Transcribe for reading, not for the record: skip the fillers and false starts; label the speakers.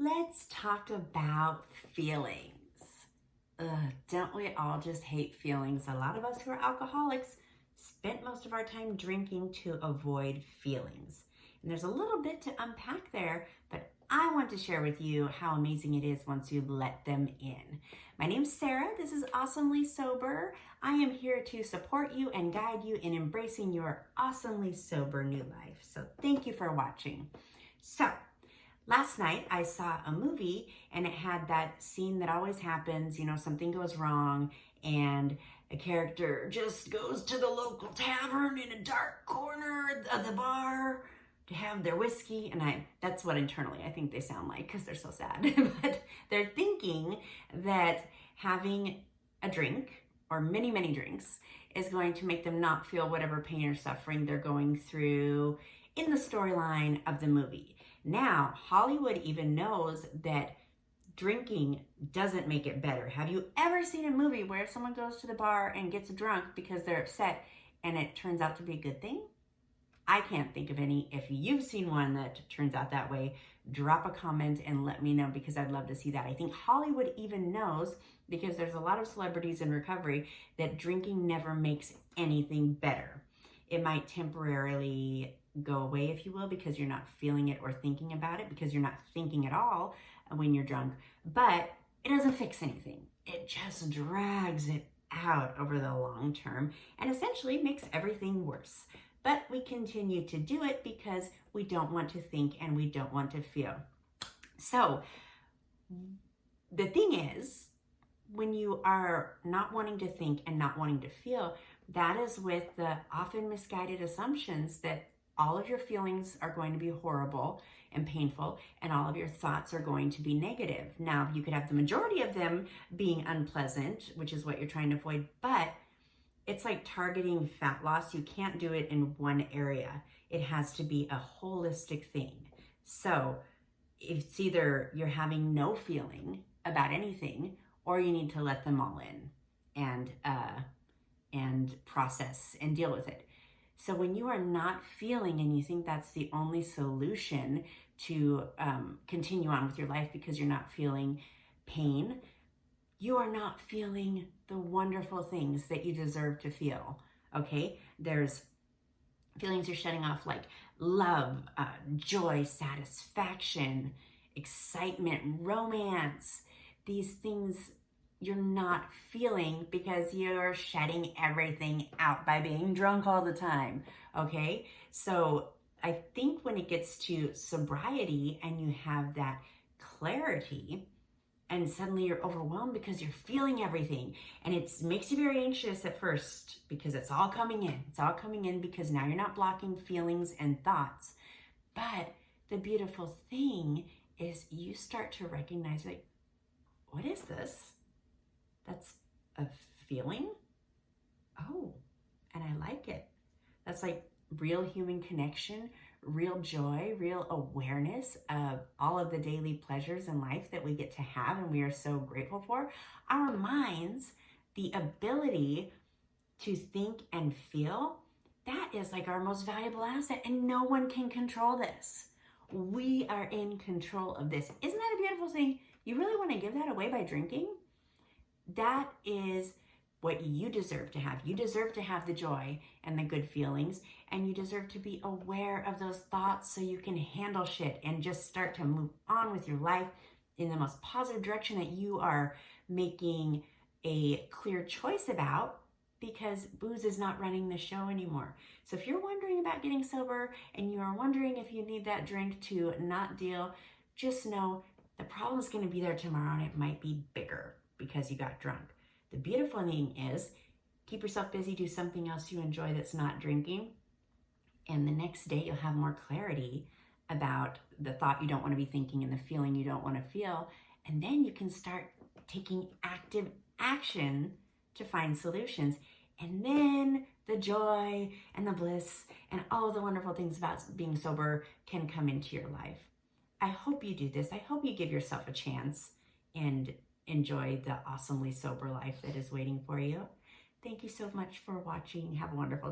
Speaker 1: Let's talk about feelings. Don't we all just hate feelings? A lot of us who are alcoholics spent most of our time drinking to avoid feelings. And there's a little bit to unpack there, but I want to share with you how amazing it is once you let them in. My name's Sarah. This is Awesomely Sober. I am here to support you and guide you in embracing your awesomely sober new life. So thank you for watching. So, last night I saw a movie and it had that scene that always happens, something goes wrong and a character just goes to the local tavern in a dark corner of the bar to have their whiskey. And that's what internally I think they sound like because they're so sad. But they're thinking that having a drink or many, many drinks is going to make them not feel whatever pain or suffering they're going through in the storyline of the movie. Now, Hollywood even knows that drinking doesn't make it better. Have you ever seen a movie where someone goes to the bar and gets drunk because they're upset and it turns out to be a good thing? I can't think of any. If you've seen one that turns out that way, drop a comment and let me know because I'd love to see that. I think Hollywood even knows, because there's a lot of celebrities in recovery, that drinking never makes anything better. It might temporarily go away, if you will, because you're not feeling it or thinking about it, because you're not thinking at all when you're drunk, but it doesn't fix anything. It just drags it out over the long term and essentially makes everything worse. But we continue to do it because we don't want to think and we don't want to feel. So the thing is, when you are not wanting to think and not wanting to feel, that is with the often misguided assumptions that all of your feelings are going to be horrible and painful, and all of your thoughts are going to be negative. Now, you could have the majority of them being unpleasant, which is what you're trying to avoid, but it's like targeting fat loss. You can't do it in one area. It has to be a holistic thing. So it's either you're having no feeling about anything, or you need to let them all in and process and deal with it. So when you are not feeling and you think that's the only solution to continue on with your life because you're not feeling pain, you are not feeling the wonderful things that you deserve to feel, okay? There's feelings you're shutting off like love, joy, satisfaction, excitement, romance. These things you're not feeling because you're shutting everything out by being drunk all the time, okay? So I think when it gets to sobriety and you have that clarity and suddenly you're overwhelmed because you're feeling everything and it makes you very anxious at first because it's all coming in. It's all coming in because now you're not blocking feelings and thoughts. But the beautiful thing is you start to recognize, like, what is this? That's a feeling? Oh, and I like it. That's like real human connection, real joy, real awareness of all of the daily pleasures in life that we get to have and we are so grateful for. Our minds, the ability to think and feel, that is like our most valuable asset, and no one can control this. We are in control of this. Isn't that a beautiful thing? You really want to give that away by drinking? That is what you deserve to have. You deserve to have the joy and the good feelings, and you deserve to be aware of those thoughts so you can handle shit and just start to move on with your life in the most positive direction that you are making a clear choice about, because booze is not running the show anymore. So if you're wondering about getting sober and you are wondering if you need that drink to not deal, just know the problem is going to be there tomorrow and it might be bigger because you got drunk. The beautiful thing is, keep yourself busy, do something else you enjoy that's not drinking, and the next day you'll have more clarity about the thought you don't want to be thinking and the feeling you don't want to feel, and then you can start taking active action to find solutions, and then the joy and the bliss and all the wonderful things about being sober can come into your life. I hope you do this. I hope you give yourself a chance and enjoy the awesomely sober life that is waiting for you. Thank you so much for watching. Have a wonderful day.